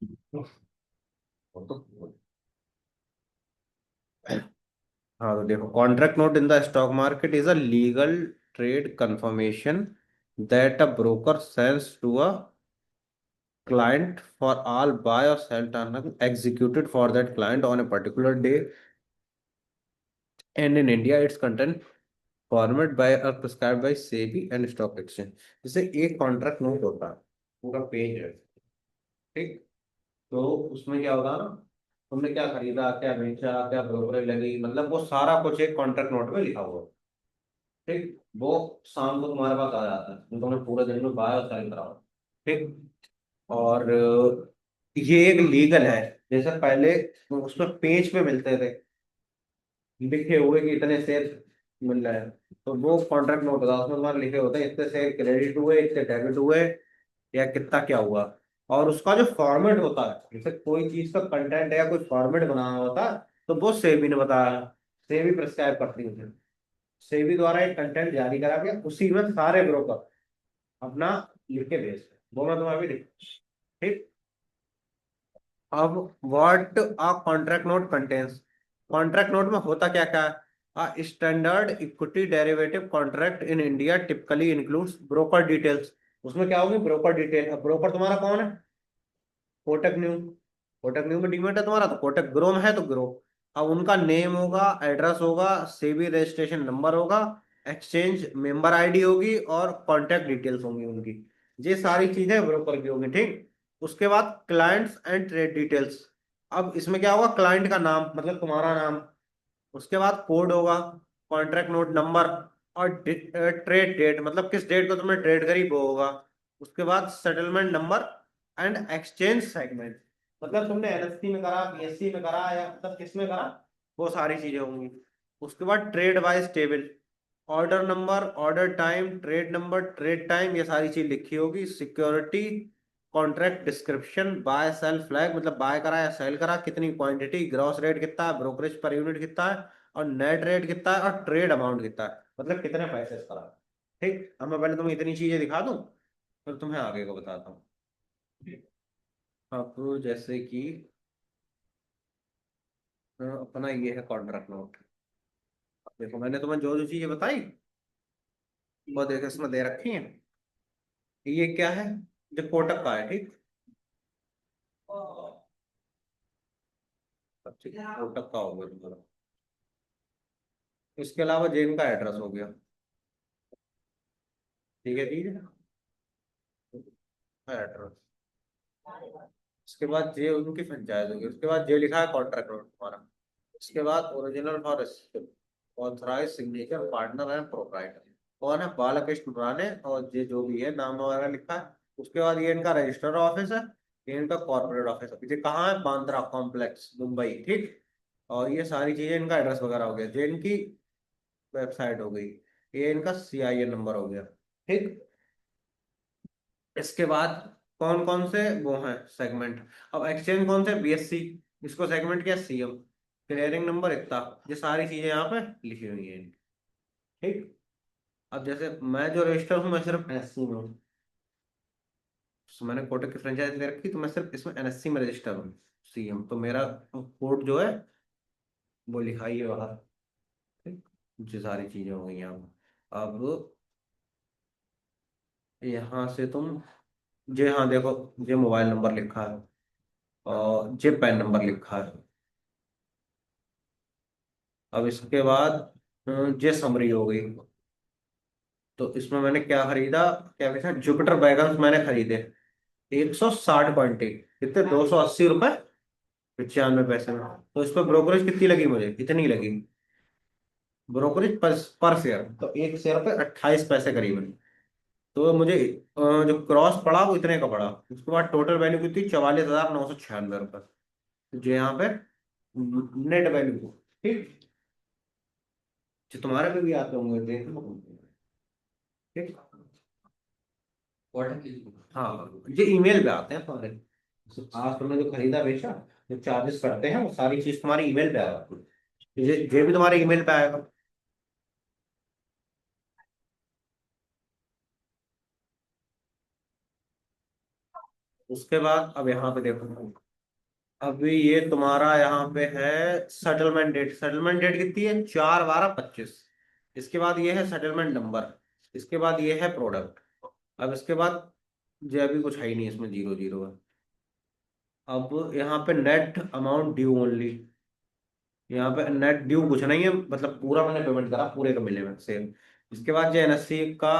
वो तो हाँ, तो देखो, contract note in the stock market is a legal trade confirmation that a broker sends to a client for all buy or sell transaction executed for that client on a particular day, and in India its content format by or prescribed by SEBI and stock exchange. जैसे एक contract note होता है, पूरा page है, ठीक। तो उसमें क्या होगा ना, तुमने क्या खरीदा, क्या बेचा, क्या ब्रोकरेज लगी, मतलब वो सारा कुछ एक कॉन्ट्रैक्ट नोट में लिखा हुआ है, ठीक। वो शाम को तुम्हारे पास आ जाता है, तो तुमने पूरे दिन में बाय और सेल करा, ठीक। और ये एक लीगल है। जैसे पहले उसमें पेज पे मिलते थे लिखे हुए कि इतने शेयर मिल रहे हैं, तो वो कॉन्ट्रैक्ट नोट होता है, उसमें तुम्हारे लिखे होते हैं इतने शेयर क्रेडिट हुए, इतने डेबिट हुए, या कितना क्या हुआ। और उसका जो फॉर्मेट होता है, जैसे कोई चीज का कंटेंट है या कोई फॉर्मेट बनाना होता है, तो वो सेबी ने बताया, सेबी प्रिस्क्राइब करती है उसे। सेबी द्वारा एक कंटेंट जारी करा गया, उसी में सारे ब्रोकर अपना लिख के भेजते हैं। वो मैं तुम्हें अभी लिख, ठीक। अब what a contract note contains, contract note में होता क्या क्या है। A standard equity derivative contract in India typically includes broker details. उसमें क्या होगी, ब्रोकर डिटेल। अब ब्रोकर तुम्हारा कौन है, कोटक न्यू। कोटक न्यू में डीमेट है तुम्हारा, तो कोटक ग्रो में है तो ग्रो। अब उनका नेम होगा, एड्रेस होगा, सेबी रजिस्ट्रेशन नंबर होगा, एक्सचेंज मेंबर आईडी होगी, और कॉन्टैक्ट डिटेल्स होंगी उनकी। ये सारी चीजें ब्रोकर की होंगी, ठीक। उसके बाद क्लाइंट्स एंड ट्रेड डिटेल्स। अब इसमें क्या होगा, क्लाइंट का नाम मतलब तुम्हारा नाम, उसके बाद कोड होगा, कॉन्ट्रैक्ट नोट नंबर, और ट्रेड डेट मतलब किस डेट को तुमने ट्रेड करी वो होगा। उसके बाद settlement number and exchange segment, मतलब तुमने एनएससी में करा, बीएससी में करा, या मतलब किस में करा, वो सारी चीजें होंगी। उसके बाद trade wise table, order number, order time, trade number, trade time, ये सारी चीज लिखी होगी। Security, contract description, buy sell flag मतलब बाय करा या सेल करा, कितनी क्वांटिटी, ग्रॉस रेट कितना है, ब्रोकरेज पर यूनिट कितना है, और नेट रेट कितना है, और ट्रेड अमाउंट कितना है, मतलब कितने पैसे करा। ठीक, अब मैं पहले तुम्हें इतनी चीजें दिखा दूं, फिर तुम्हें आगे को बताता हूँ। अब जैसे कि अपना ये है कॉन्ट्रैक्ट नोट। देखो मैंने तुम्हें जो जो चीजें बताई, वो देखो इसमें दे रखी है। ये क्या है, जो कोटक का है, ठीक। अब ठीक है, कोटक का हो गया तुम्हारा। इसके अलावा जेन का एड्रेस हो गया, ठीक है, ठीक है, एड्रेस। उसके बाद जे उनकी पंचायत होगी, उसके बाद जे लिखा है कॉन्ट्रैक्ट नोट तुम्हारा। उसके बाद original for authorise signature partner and proprietor, कौन है, बालकृष्ण राणे, और ये जो भी है नाम वगैरह लिखा है। उसके बाद ये इनका रजिस्टर ऑफिस है, ये इनका कॉर्पोरेट ऑफिस है, ये कहाँ है, बांद्रा कॉम्प्लेक्स मुंबई, ठीक। और ये सारी चीजें इनका एड्रेस वगैरह हो गया, जो इनकी वेबसाइट हो गई, ये इनका सीआईएन नंबर हो गया, ठीक। इसके बाद कौन कौन से वो हैं सेगमेंट। अब एक्सचेंज कौन से, बीएससी, इसको सेगमेंट क्या, सीएम, क्लियरिंग नंबर इतना। ये सारी चीजें यहाँ पे लिखी हुई हैं, ठीक। अब जैसे मैं जो रजिस्टर हूँ, मैं सिर्फ एनएससी में हूँ। तो मैंने कोटक की फ्रेंचाइज ले रखी, तो मैं सिर्फ इसमें एनएससी में रजिस्टर हूँ, सीएम, तो मेरा कोड जो है वो लिखाई है बाहर, ठीक। ये सारी चीजें हो गई यहाँ। अब यहाँ से तुम, जे हाँ देखो, जे मोबाइल नंबर लिखा है, और जे पैन नंबर लिखा है। अब इसके बाद जे समरी हो गई। तो इसमें मैंने क्या खरीदा, क्या लिखा, जुपिटर बैगन्स मैंने खरीदे 160 क्वांटिटी, कितने, 280 रुपये 95 पैसे में। तो इस पर ब्रोकरेज कितनी लगी, मुझे इतनी लगी ब्रोकरेज पर शेयर, तो एक शेयर पे 28 पैसे करीबन। तो मुझे जो क्रॉस पड़ा वो इतने का पड़ा। उसके बाद टोटल वैल्यू कितनी, 44,996 रुपये, जो यहाँ पे नेट वैल्यू, ठीक। जो तुम्हारे पे भी आते होंगे देख लो, ठीक। हाँ, ये ईमेल पे आते हैं तुम्हारे। आज तुमने जो खरीदा बेचा, जो चार्जेस करते हैं वो सारी चीज तुम्हारी ईमेल पे आएगा, ये भी तुम्हारे ईमेल पे आएगा। उसके बाद अब यहाँ पे देखो, अभी ये तुम्हारा यहाँ पे है सेटलमेंट डेट। सेटलमेंट डेट कितनी है? 4/12/25। इसके बाद ये है सेटलमेंट नंबर। इसके बाद ये है प्रोडक्ट। अब इसके बाद जो अभी कुछ है ही नहीं, इसमें जीरो जीरो है। अब यहाँ पे नेट अमाउंट ड्यू ओनली। यहाँ पे नेट ड्यू कुछ नहीं है, मतलब पूरा मैंने पेमेंट करा, पूरे का मिले में सेम। इसके बाद जो एनएससी का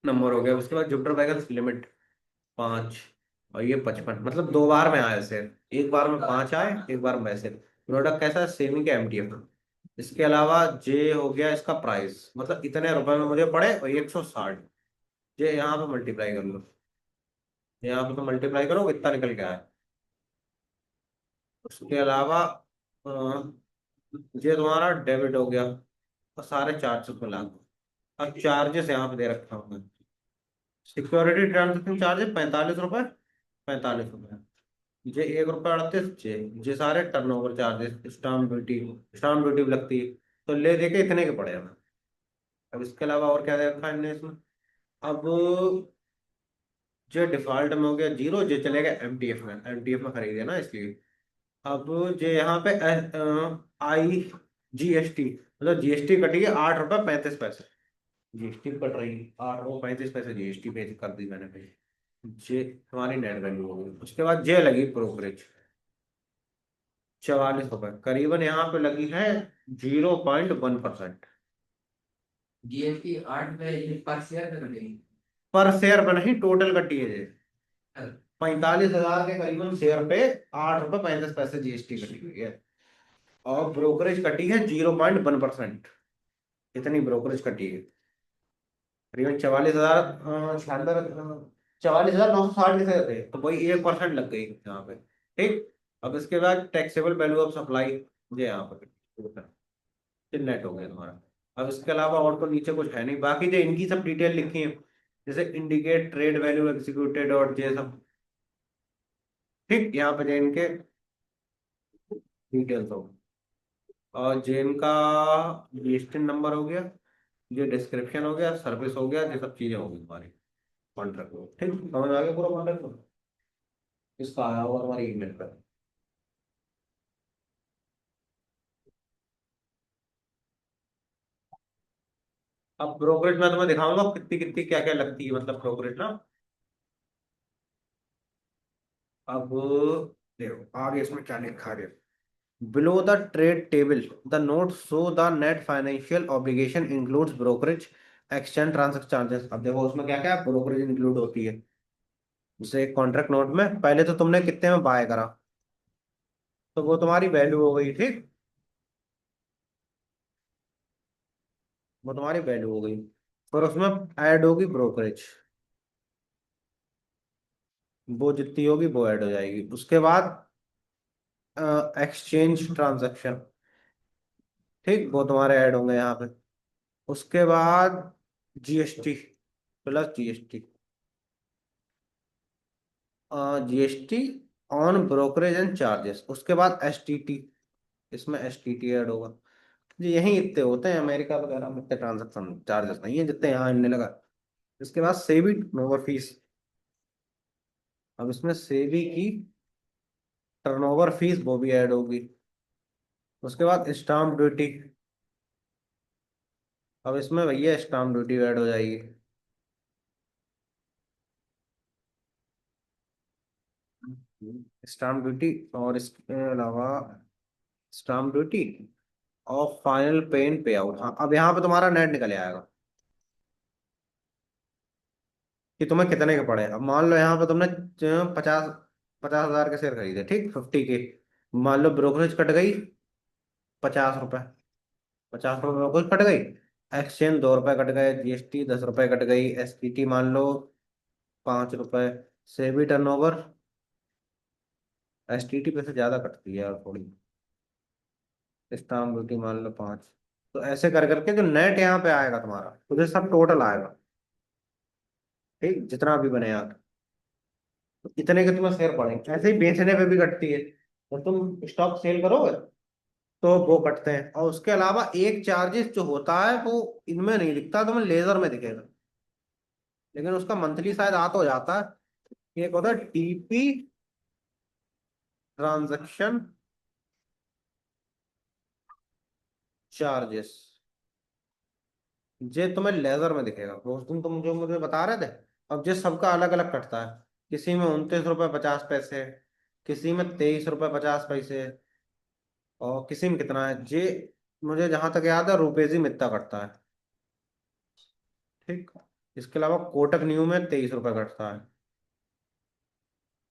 नंबर हो गया। उसके बाद जुपिटर वैगन्स लिमिट 5, और ये 55, मतलब 2 बार में आए शेयर। एक बार में 5 आए, एक बार में ऐसे। प्रोडक्ट कैसा है? सेविंग के एमटीएफ। इसके अलावा जे हो गया इसका प्राइस, मतलब इतने रुपए में मुझे पड़े, और 160। ये यहाँ पे मल्टीप्लाई कर लो। यहाँ पे तो मल्टीप्लाई करो, इतना निकल के आया। उसके अलावा अ, ये तुम्हारा डेबिट हो गया, और सारे चार्जेस मिला दो। अब चार्जेस यहाँ पे दे रखा हूँ। सिक्योरिटी ट्रांजेक्शन चार्जेस 45 रुपए। 45 रुपए। जे 1 रुपये 38 जे। जे सारे टर्नओवर चार्जेस, स्टाम्प ड्यूटी भी लगती है। तो ले दे के इतने के पड़े हमें। अब इसके अलावा और क्या दे रखा है इनने इसमें? अब जो डिफॉल्ट में हो गया जीरो, जो चलेगा एमटीएफ में। एमटीएफ में खरीदे ना, इसलिए। अब जो यहाँ पे आई जीएसटी, मतलब जीएसटी कटी है 8 रुपये 35 पैसे। जीएसटी कट रही है 8 रुपये 35 पैसे, जीएसटी पे कर दी मैंने पे। जे हमारी नेट वैल्यू हो गई। उसके बाद जे लगी ब्रोकरेज, 44 रुपए करीबन यहाँ पे लगी है, 0.1%। जीएसटी 8 पे पर शेयर कर गई। पर शेयर पे नहीं, टोटल कटी है ये। 45,000 के करीबन शेयर पे 8 रुपये 35 पैसे जीएसटी कटी हुई है। और ब्रोकरेज कटी है 0.1%। इतनी ब्रोकरेज कटी है। करीबन 44,000 शानदार। 44,960 के शेयर थे, तो वही 1% लग गई यहाँ पे। ठीक। अब इसके बाद टैक्सेबल वैल्यू ऑफ सप्लाई, ये यहाँ पे नेट हो गया तुम्हारा। अब इसके अलावा और तो नीचे कुछ है नहीं, बाकी जो इनकी सब डिटेल लिखी है, जैसे इंडिकेट ट्रेड वैल्यू एग्जीक्यूटेड और ये सब। ठीक। यहाँ पे जो इनके डिटेल्स हो, और जो इनका जीएसटी नंबर हो गया, ये डिस्क्रिप्शन हो गया, सर्विस हो गया, ये सब चीजें होगी तुम्हारी कॉन्ट्रैक्ट में। ठीक, समझ आ गया पूरा कॉन्ट्रैक्ट। इसका आया होगा हमारी ईमेल पर। अब ब्रोकरेज मैं तुम्हें दिखाऊंगा कितनी कितनी क्या क्या लगती है, मतलब ब्रोकरेज ना। अब देखो आगे इसमें क्या लिखा है। Below the trade table, the notes show the net financial obligation includes brokerage, exchange transaction charges। अब देखो उसमें क्या क्या ब्रोकरेज इंक्लूड होती है। जैसे कॉन्ट्रैक्ट नोट में पहले तो तुमने कितने में बाय करा, तो वो तुम्हारी वैल्यू हो गई। ठीक। वो तुम्हारी वैल्यू हो गई। और उसमें ऐड होगी ब्रोकरेज। वो जितनी होगी वो ऐड हो जाएगी। उसके बाद एक्सचेंज ट्रांजैक्शन, ठीक, वो तुम्हारे ऐड होंगे यहाँ पे। उसके बाद GST plus GST, GST on brokerage and charges. उसके बाद एसटीटी, इसमें एसटीटी ऐड होगा। जी यही इतने होते हैं, अमेरिका वगैरह में इतने ट्रांजेक्शन चार्जेस नहीं है जितने यहाँ इनने लगा। इसके बाद सेबी टर्नओवर फीस। अब इसमें सेबी की टर्नओवर फीस वो भी ऐड होगी। उसके बाद स्टाम्प ड्यूटी। अब इसमें भैया स्टाम्प ड्यूटी ऐड हो जाएगी। स्टाम्प ड्यूटी, और इसके अलावा स्टाम्प ड्यूटी और फाइनल पेन पे आउट। हाँ, अब यहाँ पे तुम्हारा नेट निकल आएगा कि तुम्हें कितने के पड़े। अब मान लो यहाँ पे तुमने 50 50,000 के शेयर खरीदे, ठीक, 50 के। मान लो ब्रोकरेज कट गई 50 रुपए। 50 रुपए ब्रोकरेज कट गई। एक्सचेंज 2 रुपए कट गए, जीएसटी 10 रुपए कट गई, एसपीटी मान लो 5 रुपए। सेबी टर्नओवर, एसटीटी पे से ज्यादा कटती है यार थोड़ी। स्टाम्प ड्यूटी मान लो 5। तो ऐसे कर करके जो नेट यहाँ पे आएगा तुम्हारा, तो ये सब टोटल आएगा। ठीक, जितना भी बने यार, तो इतने के तुम्हें शेयर पड़ेंगे। ऐसे ही बेचने पे भी कटती है, जब तुम स्टॉक सेल करोगे तो वो कटते हैं। और उसके अलावा एक चार्जेस जो होता है वो इनमें नहीं दिखता, तुम्हें लेजर में दिखेगा, लेकिन उसका मंथली शायद आ तो जाता है। एक होता है टीपी ट्रांजैक्शन चार्जेस, ये तुम्हें लेजर में दिखेगा। उस दिन तुम जो मुझे बता रहे थे, अब ये सबका अलग अलग कटता है। किसी में 29 रुपये 50 पैसे, किसी में 23 रुपये 50 पैसे, और किसी में कितना है ये, मुझे जहां तक याद है रुपीज ही में इतना कटता है। ठीक। इसके अलावा कोटक न्यू में 23 रुपये कटता है,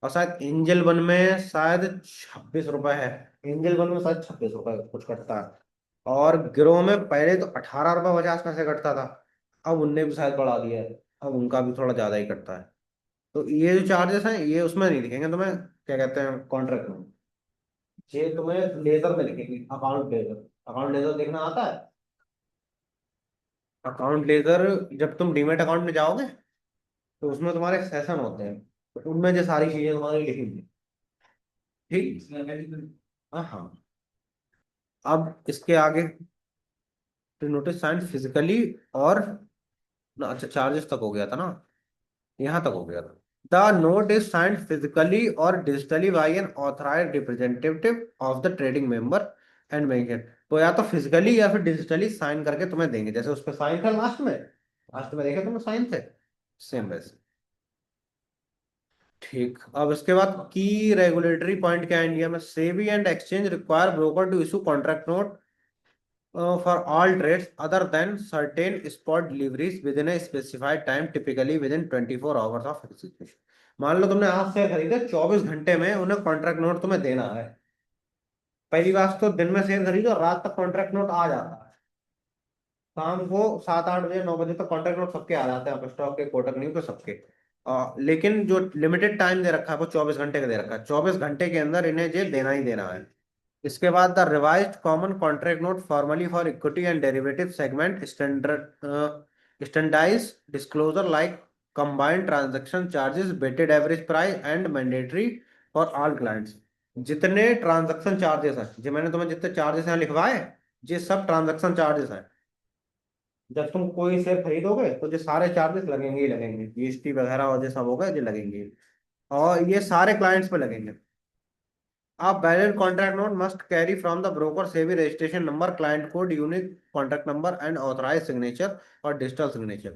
और शायद एंजल वन में शायद 26 रुपये है। एंजल वन में शायद 26 रुपये कुछ कटता है। और गिरोह में पहले तो 18 रुपये 50 पैसे कटता था, अब उनने भी शायद बढ़ा दिया है, अब उनका भी थोड़ा ज्यादा ही कटता है। तो ये जो चार्जेस हैं ये उसमें नहीं दिखेंगे तुम्हें, क्या कहते हैं, कॉन्ट्रैक्ट में। ये तुम्हें लेजर में दिखेंगे, अकाउंट लेजर। अकाउंट लेजर देखना आता है? अकाउंट लेजर, जब तुम डीमेट अकाउंट में जाओगे तो उसमें तुम्हारे सेशन होते हैं, तो उनमें ये सारी चीजें तुम्हारी लिखेंगी। ठीक। हाँ हाँ। अब इसके आगे नोटिस साइंड फिजिकली, और ना, अच्छा चार्जेस तक हो गया था ना, यहाँ तक हो गया था। The note is signed physically और digitally by an authorised representative of the trading member and mention. तो या तो फिजिकली या फिर डिजिटली साइन करके तुम्हें देंगे, जैसे उस पर साइन था लास्ट में, लास्ट में देखे तुमने साइन थे, सेम वैसे। ठीक। अब इसके बाद की रेगुलेटरी पॉइंट क्या है इंडिया में? SEBI and exchange require broker to issue contract note for all trades other than certain spot deliveries within a specified time, typically within 24 hours of execution। मान लो तुमने आज शेयर खरीदे, 24 घंटे में उन्हें कॉन्ट्रैक्ट नोट तुम्हें देना है। पहली बात तो दिन में शेयर खरीदो, रात तक कॉन्ट्रैक्ट नोट आ जाता है। शाम को 7 8 बजे 9 बजे तक कॉन्ट्रैक्ट नोट सबके आ जाते हैं, स्टॉक के, कोटक नहीं के, सबके। लेकिन जो लिमिटेड टाइम दे रखा है वो 24 घंटे का दे रखा है, 24 घंटे के अंदर इन्हें ये देना ही देना है। इसके बाद the revised common contract note formally for equity and derivative segment standardise disclosure like combined transaction charges, weighted average price and mandatory for all clients. जितने ट्रांजैक्शन चार्जेस हैं, जो मैंने तुम्हें जितने चार्जेस यहाँ लिखवाए, ये सब ट्रांजैक्शन चार्जेस हैं। जब तुम कोई शेयर खरीदोगे तो ये सारे चार्जेस लगेंगे ही लगेंगे, जीएसटी वगैरह और जो सब होगा ये लगेंगे, और ये सारे क्लाइंट्स पे लगेंगे। A valid contract note must carry from the broker SEBI registration number, client code, unique contact number, and authorized signature or digital signature.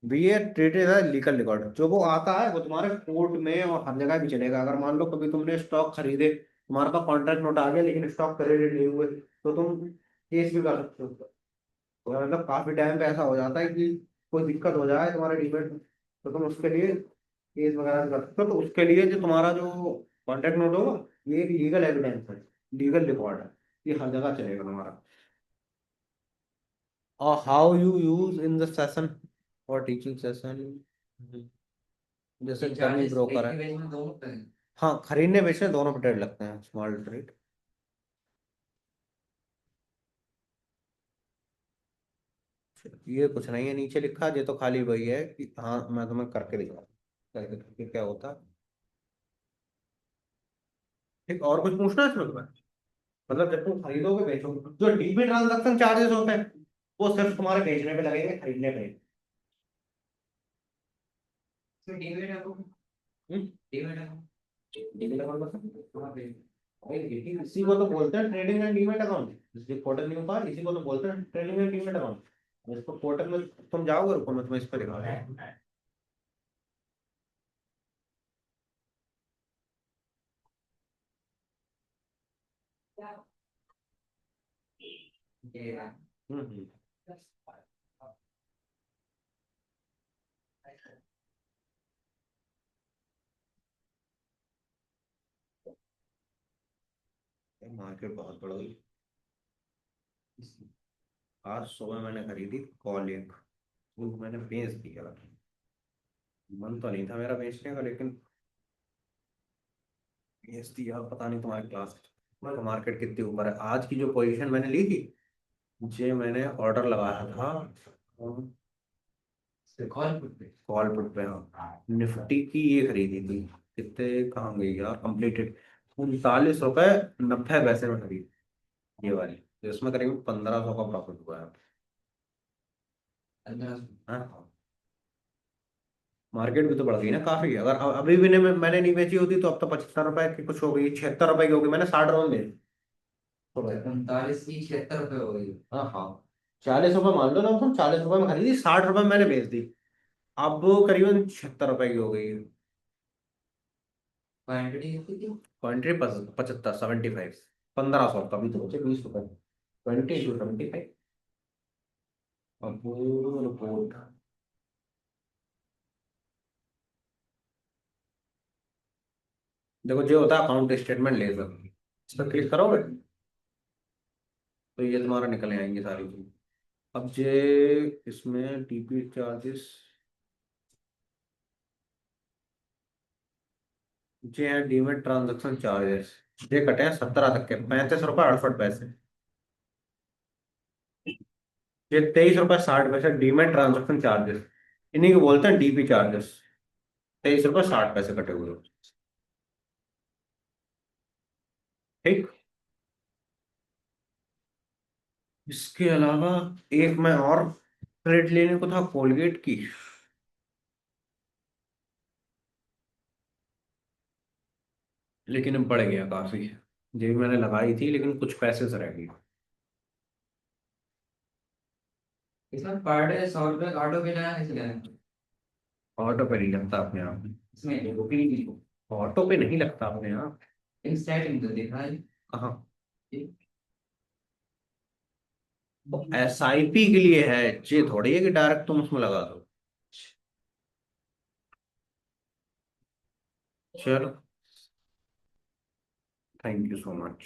Be a treated as legal record. जो वो आता है वो तुम्हारे कोर्ट में और हर जगह भी चलेगा। अगर मान लो कभी तुमने स्टॉक खरीदे, तुम्हारे पास कॉन्ट्रैक्ट नोट आ गया लेकिन स्टॉक क्रेडिट नहीं हुए, तो तुम केस भी कर सकते हो। तो मतलब काफी टाइम पे ऐसा हो जाता है कि कोई दिक्कत हो जाए तुम्हारे डीमेट में, तो तुम उसके लिए केस वगैरह भी कर सकते हो। तो उसके लिए जो तुम्हारा जो कॉन्टैक्ट नोट होगा, ये एक लीगल एविडेंस है, लीगल रिकॉर्ड है, ये हर जगह चलेगा तुम्हारा। और how you use in the session और टीचिंग सेशन, जैसे ये डमी चार्जेस ब्रोकर एक है। के बेच में दोनों पे हैं। हाँ, खरीदने बेचने दोनों पे ट्रेड लगते हैं, स्मॉल ट्रेड। ये कुछ नहीं है नीचे लिखा, ये तो खाली वही है कि हाँ मैं तुम्हें करके दिखाऊँ करके करके क्या होता है। ठीक। और कुछ पूछना है इसमें तुम्हें? मतलब जब तुम खरीदोगे बेचोगे, जो डीपी ट्रांजैक्शन चार्जेस होते हैं वो सिर्फ तुम्हारे बेचने पे लगेंगे, खरीदने पे नहीं। इसमें डीमेट है वो। हम्म? डीमेट है वो। डीमैट अकाउंट मतलब? वहाँ पे। भाई इसी को तो बोलते हैं ट्रेडिंग एंड डीमैट अकाउंट। जिसके कोटक नहीं होता, इसी को तो बोलते हैं ट्रेडिंग एंड डीमैट अकाउंट। इसको कोटक में तुम जाओगे, रुको मैं तुम्हें इस पर दिखा रहा हूँ। ये है। हम्म। मार्केट बहुत बड़ा हुई। आज सुबह मैंने खरीदी कॉल एक, वो मैंने बेच दिया। मन तो नहीं था मेरा बेचने का, लेकिन बेच दिया। पता नहीं तुम्हारे क्लास तो मार्केट कितनी ऊपर है। आज की जो पोजीशन मैंने ली थी, जे मैंने ऑर्डर लगाया था कॉल पे। कॉल पुट पे, हाँ निफ्टी की ये खरीदी थी। कितने कहाँ गई यार, कंप्लीटेड 39 रुपये 90 पैसे में खरीदी ये वाली, तो इसमें करीब 1500 का प्रॉफिट हुआ है। अंदर। हाँ। मार्केट भी तो बढ़ गई ना काफी। अगर अभी भी मैंने नहीं बेची होती तो अब तो 75 रुपए की कुछ हो गई, 76 रुपए की होगी, मैंने 60 रुपए में बेची। तो भाई, 45 की 76 रुपये हो गई। हाँ हाँ, 40 रुपए मान लो ना, तुम 40 रुपए में खरीदी, 60 रुपए में मैंने बेच दी। अब वो करीबन 76 रुपए की हो गई है। क्वांटिटी कितनी थी? क्वान्टिटी 75, 75। 1500 का भी तो बचे 20 रुपए। 20 × 75। अब रिपोर्ट, देखो जो होता है अकाउंट स्टेटमेंट ले लो, इस पर क्लिक करोगे तो ये तुम्हारा निकल आएंगे सारी चीज। अब जे इसमें टीपी चार्जेस, जे हैं डीमेट ट्रांजेक्शन चार्जेस, ये कटे हैं 17 तक के, 35 रुपये 68 पैसे। ये 23 रुपये 60 पैसे डीमेट ट्रांजेक्शन चार्जेस, इन्हीं को बोलते हैं डीपी चार्जेस। 23 रुपये 60 पैसे कटे हुए। ठीक। इसके अलावा एक मैं और क्रेडिट लेने को था कोलगेट की, लेकिन अब बढ़ गया काफी। ये भी मैंने लगाई थी लेकिन कुछ पैसे से रह गई। इसमें पर डे 100 रुपये का ऑटो पे लगा कैसे करें? ऑटो पे नहीं लगता अपने आप। इसमें रुपये की ऑटो पे नहीं लगता अपने आप। स्टार्टिंग तो देखा है। कहाँ? SIP के लिए है, ये थोड़ी है कि डायरेक्ट तुम उसमें लगा दो। चलो, थैंक यू सो मच।